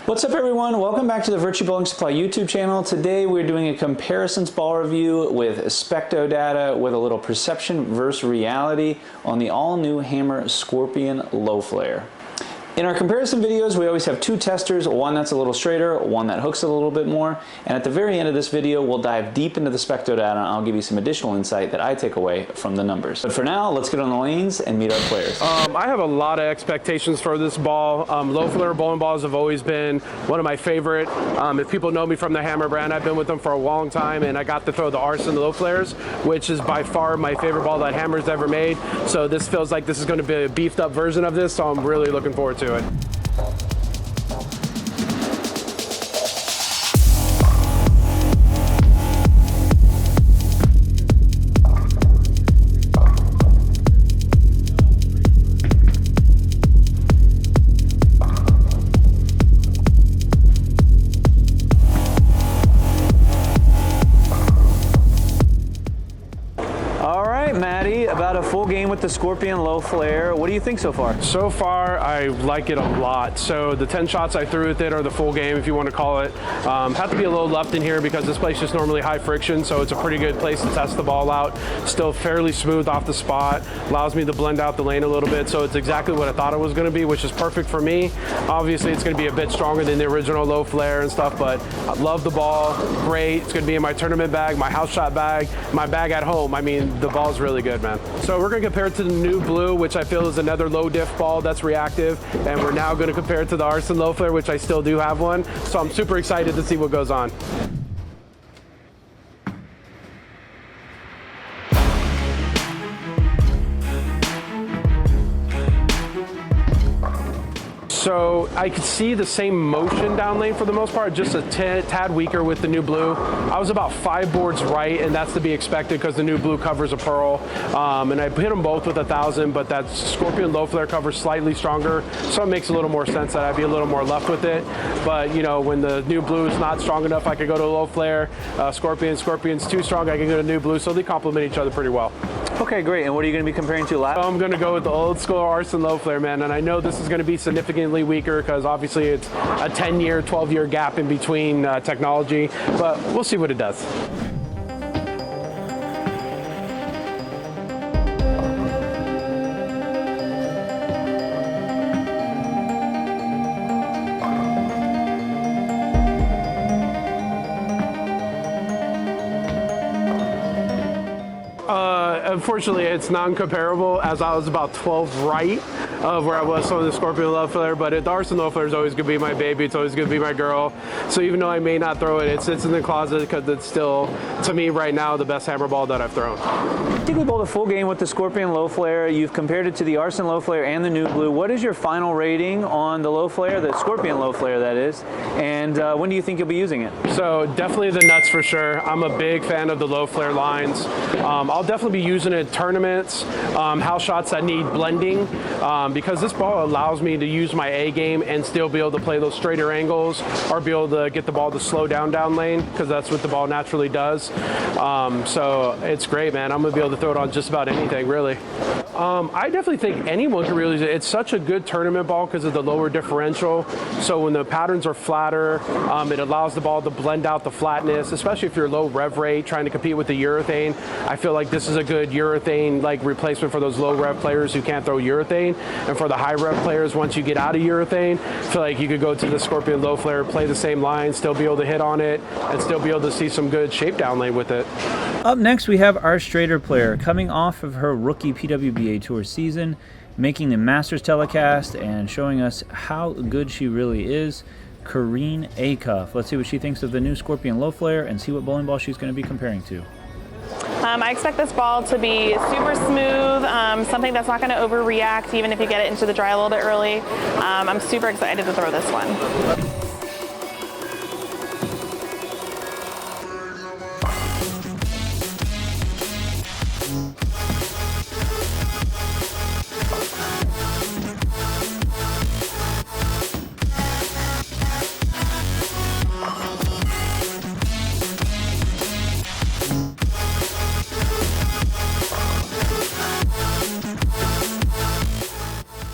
What's up everyone? Welcome back to the Virtue Bowling Supply YouTube channel. Today we're doing a comparisons ball review with Specto data with a little perception versus reality on the all-new Hammer Scorpion Low Flare. In our comparison videos, we always have two testers, one that's a little straighter, one that hooks it a little bit more, and at the very end of this video, we'll dive deep into the Specto data and I'll give you some additional insight that I take away from the numbers. But for now, let's get on the lanes and meet our players. I have a lot of expectations for this ball. Low flare bowling balls have always been one of my favorite. If people know me from the Hammer brand, I've been with them for a long time, and I got to throw the Arson Low Flares, which is by far my favorite ball that Hammer's ever made. So this feels like this is going to be a beefed up version of this, so I'm really looking forward to it. About a full game with the Scorpion Low Flare. What do you think so far? So far, I like it a lot. So the 10 shots I threw with it, or the full game, if you want to call it, have to be a little left in here because this place is normally high friction, so it's a pretty good place to test the ball out. Still fairly smooth off the spot, allows me to blend out the lane a little bit, so it's exactly what I thought it was going to be, which is perfect for me. Obviously, it's going to be a bit stronger than the original Low Flare and stuff, but I love the ball. Great. It's going to be in my tournament bag, my house shot bag, my bag at home. I mean, the ball's really good, man. So we're going to compare it to the new blue, which I feel is another low diff ball that's reactive, and we're now going to compare it to the Arson Low Flare, which I still do have one. So I'm super excited to see what goes on. So I could see the same motion down lane for the most part, just a tad weaker with the new blue. I was about 5 boards right, and that's to be expected because the new blue covers a pearl. And I hit them both with 1,000, but that Scorpion Low Flare covers slightly stronger, so it makes a little more sense that I'd be a little more left with it. But you know, when the new blue is not strong enough, I could go to Low Flare. Scorpion's too strong, I can go to new blue, so they complement each other pretty well. Okay, great. And what are you going to be comparing to last? I'm going to go with the old school Arson Low Flare, man. And I know this is going to be significantly weaker because obviously it's a 10-year, 12-year gap in between technology, but we'll see what it does. Unfortunately, it's non-comparable, as I was about 12 right of where I was on the Scorpion Low Flare, but the Arson Low Flare is always going to be my baby. It's always going to be my girl. So even though I may not throw it, it sits in the closet because it's still, to me right now, the best hammer ball that I've thrown. I think we bowled a full game with the Scorpion Low Flare. You've compared it to the Arson Low Flare and the new blue. What is your final rating on the Low Flare, the Scorpion Low Flare that is, and when do you think you'll be using it? So definitely the nuts for sure. I'm a big fan of the Low Flare lines. I'll definitely be using it in tournaments, house shots that need blending, because this ball allows me to use my A game and still be able to play those straighter angles or be able to get the ball to slow down lane, because that's what the ball naturally does. So it's great, man. I'm going to be able to throw it on just about anything, really. I definitely think anyone can really use it. It's such a good tournament ball because of the lower differential. So when the patterns are flatter, it allows the ball to blend out the flatness, especially if you're low rev rate trying to compete with the urethane. I feel like this is a good urethane like replacement for those low rev players who can't throw urethane. And for the high rev players, once you get out of urethane, I feel like you could go to the Scorpion Low Flare, play the same line, still be able to hit on it, and still be able to see some good shape down lane with it. Up next, we have our straighter player coming off of her rookie PWBA Tour season, making the Masters telecast and showing us how good she really is, Karine Acuff. Let's see what she thinks of the new Scorpion Low Flare and see what bowling ball she's going to be comparing to. I expect this ball to be super smooth, something that's not going to overreact even if you get it into the dry a little bit early. I'm super excited to throw this one.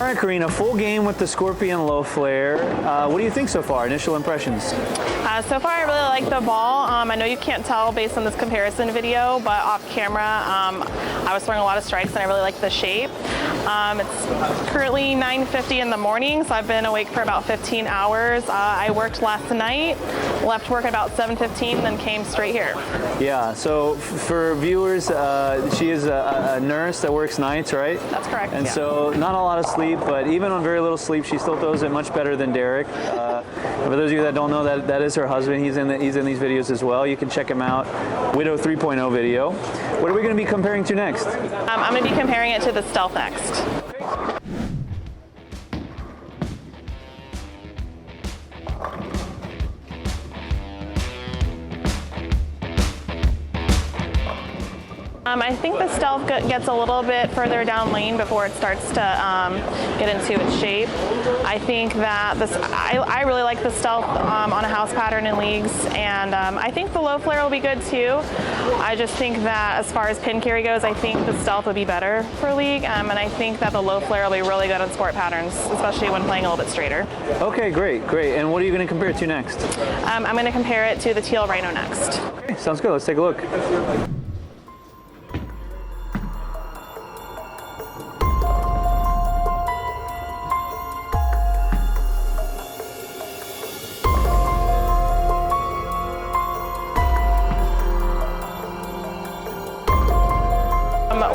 All right, Karine, a full game with the Scorpion low flare. What do you think so far? Initial impressions? So far, I really like the ball. I know you can't tell based on this comparison video, but off camera, I was throwing a lot of strikes and I really like the shape. It's currently 9:50 in the morning, so I've been awake for about 15 hours. I worked last night, left work at about 7:15, then came straight here. Yeah, so for viewers, she is a nurse that works nights, right? That's correct. And yeah. so not a lot of sleep, but even on very little sleep, she still throws it much better than Derek. For those of you that don't know, that is her husband. He's in these videos as well. You can check him out. Widow 3.0 video. What are we going to be comparing to next? I'm going to be comparing it to the Stealth next. I think the Stealth gets a little bit further down lane before it starts to get into its shape. I think that I really like the Stealth on a house pattern in leagues, and I think the low flare will be good too. I just think that as far as pin carry goes, I think the Stealth would be better for league, and I think that the low flare will be really good on sport patterns, especially when playing a little bit straighter. Okay, great, great. And what are you going to compare it to next? I'm going to compare it to the Teal Rhino next. Okay, sounds good. Let's take a look.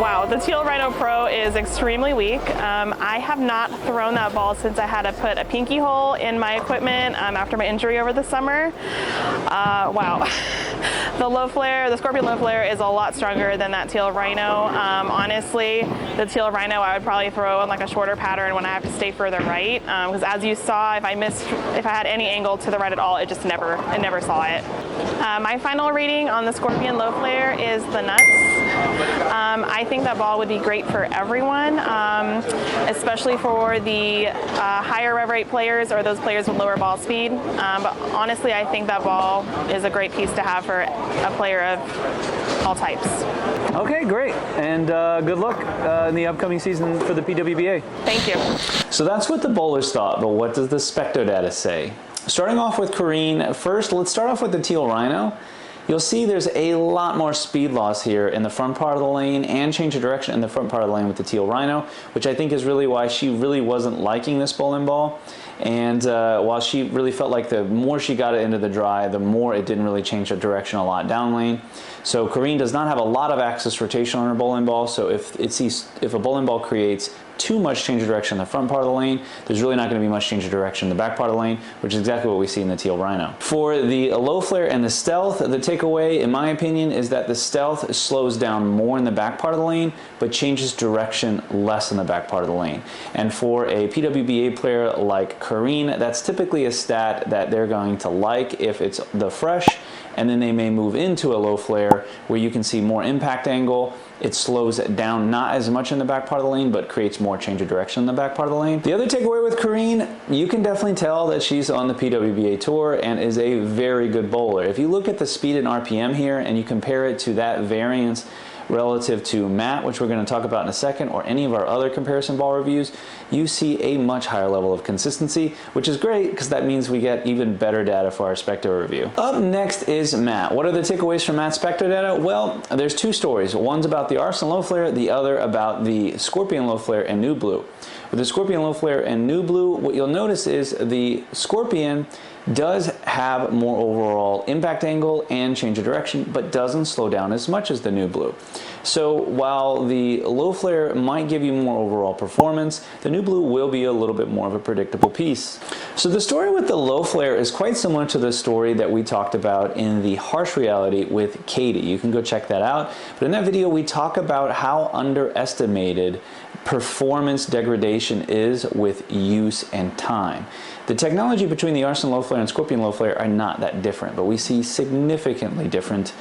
Wow, the Teal Rhino Pro is extremely weak. I have not thrown that ball since I had to put a pinky hole in my equipment after my injury over the summer. Wow. The Scorpion low flare is a lot stronger than that Teal Rhino. Honestly, the Teal Rhino I would probably throw on like a shorter pattern when I have to stay further right. Because as you saw, if I had any angle to the right at all, it never saw it. My final rating on the Scorpion low flare is the nuts. I think that ball would be great for everyone, especially for the higher rev rate players or those players with lower ball speed. But honestly, I think that ball is a great piece to have for a player of all types. Okay, great. And good luck in the upcoming season for the PWBA. Thank you. So that's what the bowlers thought, but what does the Specto data say? Starting off with Karine, first let's start off with the Teal Rhino. You'll see there's a lot more speed loss here in the front part of the lane and change of direction in the front part of the lane with the Teal Rhino, which I think is really why she really wasn't liking this bowling ball. And while she really felt like the more she got it into the dry, the more it didn't really change the direction a lot down lane. So Karine does not have a lot of axis rotation on her bowling ball, so if a bowling ball creates too much change of direction in the front part of the lane, there's really not going to be much change of direction in the back part of the lane, which is exactly what we see in the Teal Rhino. For the low flare and the Stealth, the takeaway, in my opinion, is that the Stealth slows down more in the back part of the lane, but changes direction less in the back part of the lane. And for a PWBA player like Karine, that's typically a stat that they're going to like if it's the fresh, and then they may move into a low flare where you can see more impact angle. It slows it down not as much in the back part of the lane, but creates more change of direction in the back part of the lane. The other takeaway with Karine, you can definitely tell that she's on the PWBA tour and is a very good bowler. If you look at the speed and RPM here and you compare it to that variance relative to Matt, which we're going to talk about in a second, or any of our other comparison ball reviews, you see a much higher level of consistency, which is great because that means we get even better data for our Specto review. Up next is Matt. What are the takeaways from Matt's Specto data? Well, there's two stories. One's about the Arsenal low flare, the other about the Scorpion low flare and New Blue. With the Scorpion low flare and New Blue, what you'll notice is the Scorpion does have more overall impact angle and change of direction, but doesn't slow down as much as the New Blue. So while the low flare might give you more overall performance, the New Blue will be a little bit more of a predictable piece. So the story with the low flare is quite similar to the story that we talked about in the harsh reality with Katie. You can go check that out. But in that video, we talk about how underestimated performance degradation is with use and time. The technology between the Arsenal low flare and Scorpion low flare are not that different, but we see significantly different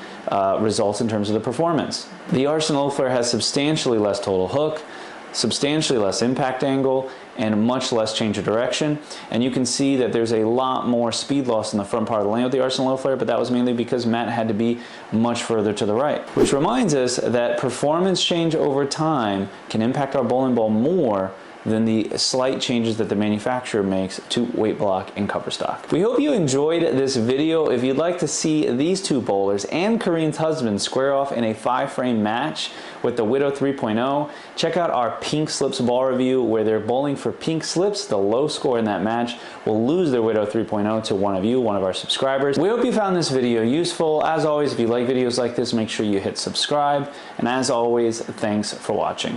results in terms of the performance. The Arsenal low flare has substantially less total hook, substantially less impact angle, and much less change of direction. And you can see that there's a lot more speed loss in the front part of the lane with the Arsenal low flare, but that was mainly because Matt had to be much further to the right. Which reminds us that performance change over time can impact our bowling ball more than the slight changes that the manufacturer makes to weight block and cover stock. We hope you enjoyed this video. If you'd like to see these two bowlers and Karine's husband square off in a 5-frame match with the Widow 3.0, check out our pink slips ball review where they're bowling for pink slips. The low score in that match will lose their Widow 3.0 to one of you, one of our subscribers. We hope you found this video useful. As always, if you like videos like this, make sure you hit subscribe. And as always, thanks for watching.